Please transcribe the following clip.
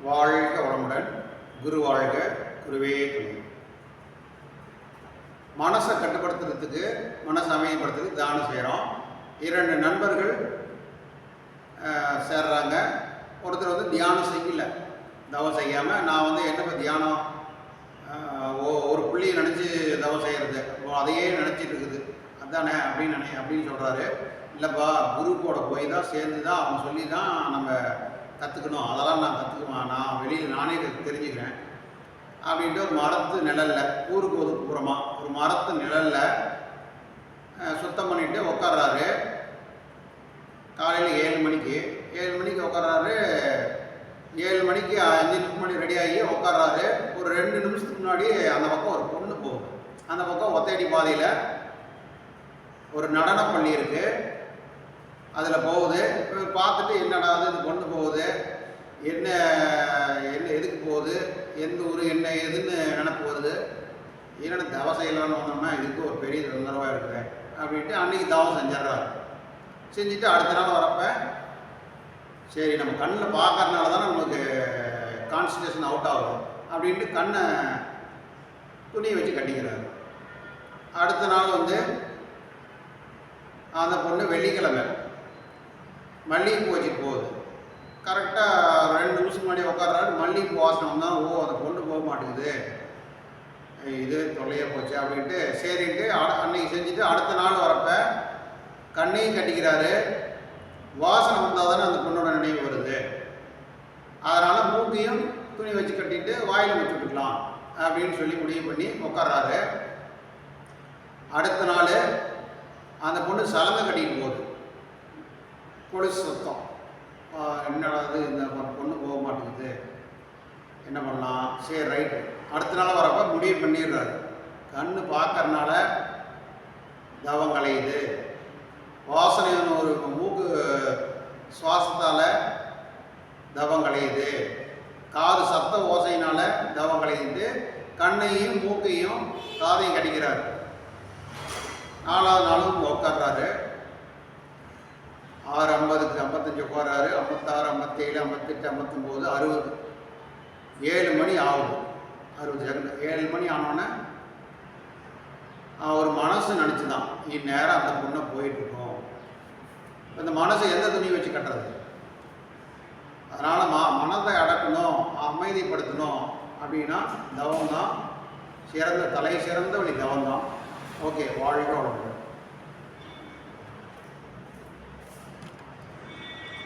வாழ்க வளமுடன். குரு வாழ்க, குருவே துணை. மனசை கட்டுப்படுத்துறதுக்கு, மனசை அமையப்படுத்துறதுக்கு தியானம் செய்கிறோம். 2 நண்பர்கள் சேர்றாங்க. ஒருத்தர் தியானம் செய்யல, தவம் செய்யாமல் நான் என்ன தியானம் ஒரு புள்ளியை நினச்சி தவம் செய்கிறது, அதையே நினச்சிட்டு இருக்குது, அதுதானே அப்படின்னு சொல்கிறாரு. இல்லைப்பா, குருவோட போய் தான் சேர்ந்து தான் அவங்க சொல்லி தான் நம்ம கற்றுக்கணும், அதெல்லாம் நான் கற்றுக்குவேன், நான் வெளியில் நானே தெரிஞ்சுக்கிறேன் அப்படின்ட்டு ஒரு மரத்து நிழலில், ஊருக்கு ஒதுக்குப்புறமாக ஒரு மரத்து நிழலில் சுத்தம் பண்ணிவிட்டு உட்கார்றாரு. காலையில் 7 மணிக்கு உட்கார்றாரு. 7 மணிக்கு 5 நிமிஷம் முன்னாடி ரெடியாகி உட்கார்றாரு. ஒரு 2 நிமிஷத்துக்கு முன்னாடி அந்த பக்கம் ஒரு பொண்ணு போகுது. அந்த பக்கம் ஒத்தையடி பாதையில் ஒரு நடனப்பள்ளி இருக்குது, அதில் போகுது. பார்த்துட்டு என்னடா இது பொண்ணு போகுது, என்ன எதுக்கு போகுது, எந்த ஊர் என்ன எதுன்னு நினப்பு வருது. என்னென்ன தவம் செய்யலான்னு வந்தோம்னா இதுக்கு ஒரு பெரிய தொந்தரவாக இருக்குது அப்படின்ட்டு அன்றைக்கி தவம் செஞ்சிட்றாரு. செஞ்சுட்டு அடுத்த நாள் வரப்ப சரி நம்ம கண்ணில் பார்க்கறதுனால தான் நம்மளுக்கு கான்சன்ட்ரேஷன் அவுட் ஆகும் அப்படின்ட்டு கண்ணை துணியை வச்சு கட்டிக்கிறாரு. அடுத்த நாள் அந்த பொண்ணு வெள்ளிக்கிழமை மல்லிகைப்பூ வச்சுட்டு போகுது. கரெக்டாக 2 நிமிஷம் முன்னாடி உட்கார்றாரு. மல்லிகைப்பூ வாசனை வந்தால் அந்த பொண்ணு போக மாட்டேங்குது, இது தொல்லையாக போச்சு அப்படின்ட்டு சரின்ட்டு அன்னைக்கு செஞ்சுட்டு அடுத்த நாள் வரப்ப கண்ணையும் கட்டிக்கிறாரு. வாசனை வந்தால் தானே அந்த பொண்ணோட நினைவு வருது, அதனால் மூக்கையும் துணி வச்சு கட்டிட்டு வாயில் வச்சு விட்டுக்கலாம் அப்படின்னு சொல்லி முடிவு பண்ணி உட்கார்றாரு. அடுத்த நாள் அந்த பொண்ணு சலங்கை கட்டிட்டு போகுது. போலீஸ் சத்தம், என்னடாது இந்த பொண்ணு போக மாட்டேங்குது, என்ன பண்ணலாம், சரி ரைட்டு. அடுத்த நாள் வரப்போ முடிவு பண்ணிடுறாரு. கண்ணு பார்க்கறனால தவம் கலையுது, வாசனையான ஒரு மூக்கு சுவாசத்தால் தவம் கலையுது, காது சத்த ஓசையினால் தவம் கலையுது. கண்ணையும் மூக்கையும் காதையும் கடிக்கிறார். 4வது நாளும் உட்கார்றாரு. 6:50க்கு 55 உட்காராரு. 56, 57, 58, 59, 60, 7 மணி ஆகுது. 60 செகண்ட். 7 மணி ஆனோடனே ஒரு மனசு நினச்சிதான் இந்நேரம் அந்த பொண்ணை போயிட்டுருக்கோம். இந்த மனசை எந்த துணி வச்சு கட்டுறது? அதனால் மனதை அடக்கணும், அமைதிப்படுத்தணும் அப்படின்னா தவம் தான் சிறந்த, தலை சிறந்த வழி தவம் தான். ஓகே, வாழ்க வளமுடன்.